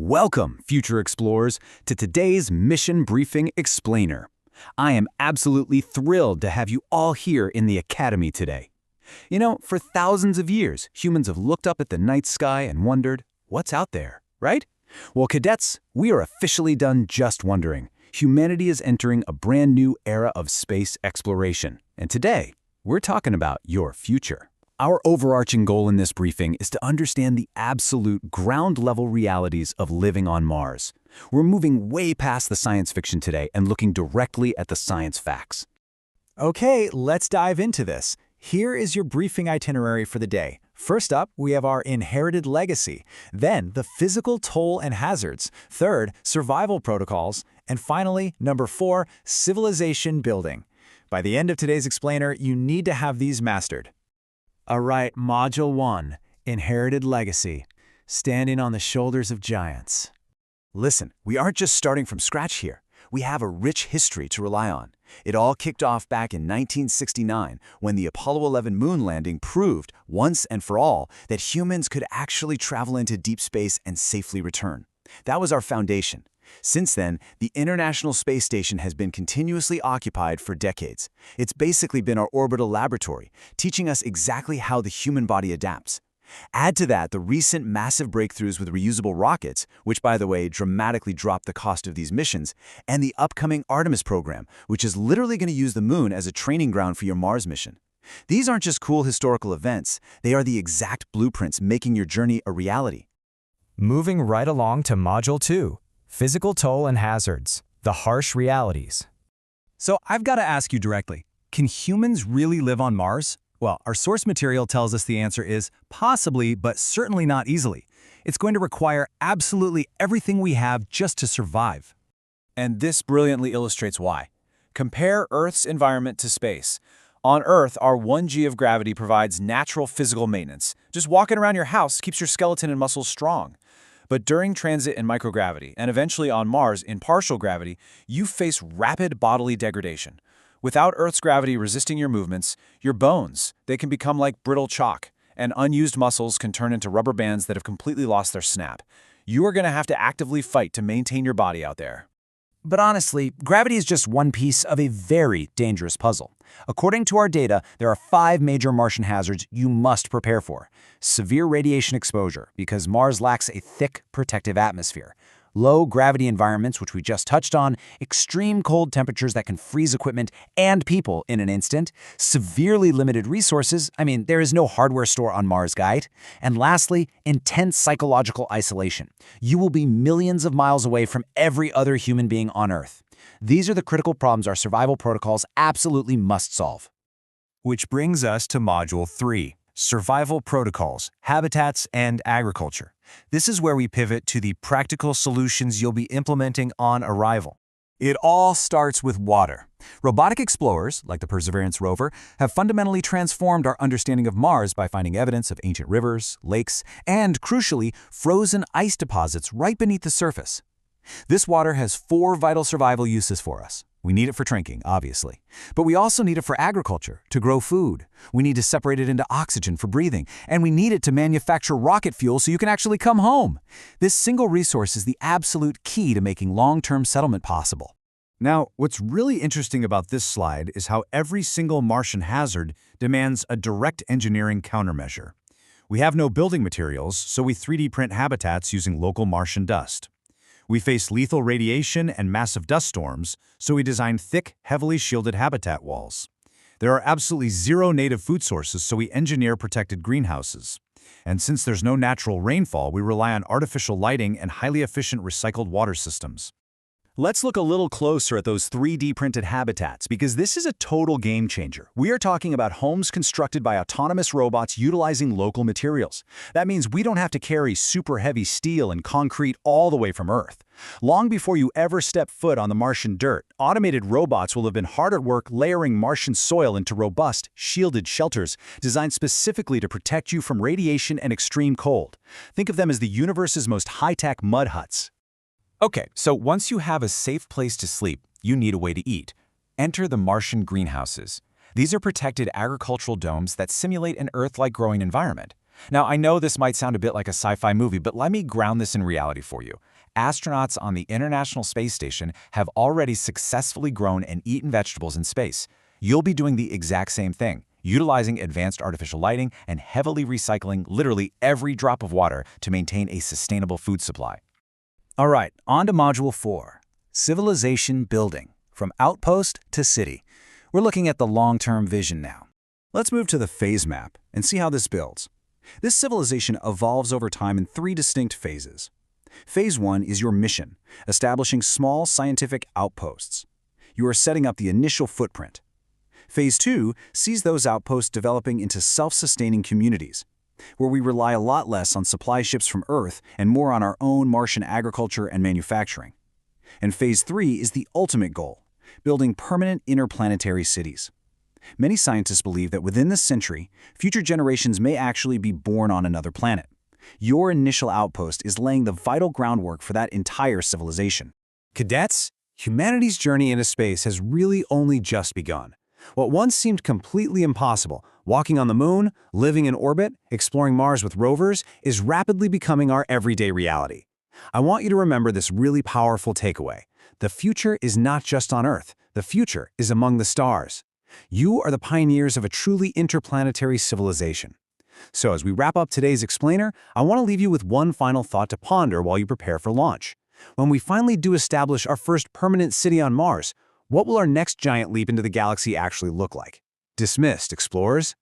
Welcome, future explorers, to today's Mission Briefing Explainer. I am absolutely thrilled to have you all here in the Academy today. You know, for thousands of years, humans have looked up at the night sky and wondered, what's out there, right? Well, cadets, we are officially done just wondering. Humanity is entering a brand new era of space exploration. And today, we're talking about your future. Our overarching goal in this briefing is to understand the absolute ground-level realities of living on Mars. We're moving way past the science fiction today and looking directly at the science facts. Okay, let's dive into this. Here is your briefing itinerary for the day. First up, we have our inherited legacy. Then, the physical toll and hazards. Third, survival protocols. And finally, number 4, civilization building. By the end of today's explainer, you need to have these mastered. All right, Module 1, Inherited Legacy, Standing on the Shoulders of Giants. Listen, we aren't just starting from scratch here. We have a rich history to rely on. It all kicked off back in 1969 when the Apollo 11 moon landing proved, once and for all, that humans could actually travel into deep space and safely return. That was our foundation. Since then, the International Space Station has been continuously occupied for decades. It's basically been our orbital laboratory, teaching us exactly how the human body adapts. Add to that the recent massive breakthroughs with reusable rockets, which, by the way, dramatically dropped the cost of these missions, and the upcoming Artemis program, which is literally going to use the moon as a training ground for your Mars mission. These aren't just cool historical events, they are the exact blueprints making your journey a reality. Moving right along to Module 2. Physical toll and hazards, the harsh realities. So I've got to ask you directly, can humans really live on Mars? Well, our source material tells us the answer is possibly, but certainly not easily. It's going to require absolutely everything we have just to survive. And this brilliantly illustrates why. Compare Earth's environment to space. On Earth, our 1G of gravity provides natural physical maintenance. Just walking around your house keeps your skeleton and muscles strong. But during transit in microgravity, and eventually on Mars in partial gravity, you face rapid bodily degradation. Without Earth's gravity resisting your movements, your bones, they can become like brittle chalk, and unused muscles can turn into rubber bands that have completely lost their snap. You are going to have to actively fight to maintain your body out there. But honestly, gravity is just one piece of a very dangerous puzzle. According to our data, there are 5 major Martian hazards you must prepare for. Severe radiation exposure, because Mars lacks a thick, protective atmosphere. Low gravity environments, which we just touched on, extreme cold temperatures that can freeze equipment and people in an instant, severely limited resources, there is no hardware store on Mars, guide. And lastly, intense psychological isolation. You will be millions of miles away from every other human being on Earth. These are the critical problems our survival protocols absolutely must solve. Which brings us to Module 3, Survival Protocols, Habitats, and Agriculture. This is where we pivot to the practical solutions you'll be implementing on arrival. It all starts with water. Robotic explorers, like the Perseverance rover, have fundamentally transformed our understanding of Mars by finding evidence of ancient rivers, lakes, and, crucially, frozen ice deposits right beneath the surface. This water has 4 vital survival uses for us. We need it for drinking, obviously. But we also need it for agriculture, to grow food. We need to separate it into oxygen for breathing. And we need it to manufacture rocket fuel so you can actually come home. This single resource is the absolute key to making long-term settlement possible. Now, what's really interesting about this slide is how every single Martian hazard demands a direct engineering countermeasure. We have no building materials, so we 3D print habitats using local Martian dust. We face lethal radiation and massive dust storms, so we design thick, heavily shielded habitat walls. There are absolutely 0 native food sources, so we engineer protected greenhouses. And since there's no natural rainfall, we rely on artificial lighting and highly efficient recycled water systems. Let's look a little closer at those 3D printed habitats, because this is a total game changer. We are talking about homes constructed by autonomous robots utilizing local materials. That means we don't have to carry super heavy steel and concrete all the way from Earth. Long before you ever step foot on the Martian dirt, automated robots will have been hard at work layering Martian soil into robust, shielded shelters designed specifically to protect you from radiation and extreme cold. Think of them as the universe's most high-tech mud huts. Okay, so once you have a safe place to sleep, you need a way to eat. Enter the Martian greenhouses. These are protected agricultural domes that simulate an Earth-like growing environment. Now, I know this might sound a bit like a sci-fi movie, but let me ground this in reality for you. Astronauts on the International Space Station have already successfully grown and eaten vegetables in space. You'll be doing the exact same thing, utilizing advanced artificial lighting and heavily recycling literally every drop of water to maintain a sustainable food supply. All right, on to Module 4, Civilization Building, from Outpost to City. We're looking at the long-term vision now. Let's move to the phase map and see how this builds. This civilization evolves over time in 3 distinct phases. Phase 1 is your mission, establishing small scientific outposts. You are setting up the initial footprint. Phase 2 sees those outposts developing into self-sustaining communities, where we rely a lot less on supply ships from Earth and more on our own Martian agriculture and manufacturing. And Phase 3 is the ultimate goal, building permanent interplanetary cities. Many scientists believe that within this century, future generations may actually be born on another planet. Your initial outpost is laying the vital groundwork for that entire civilization. Cadets, humanity's journey into space has really only just begun. What once seemed completely impossible, walking on the moon, living in orbit, exploring Mars with rovers, is rapidly becoming our everyday reality. I want you to remember this really powerful takeaway. The future is not just on Earth. The future is among the stars. You are the pioneers of a truly interplanetary civilization. So as we wrap up today's explainer, I want to leave you with one final thought to ponder while you prepare for launch. When we finally do establish our first permanent city on Mars, what will our next giant leap into the galaxy actually look like? Dismissed, explorers.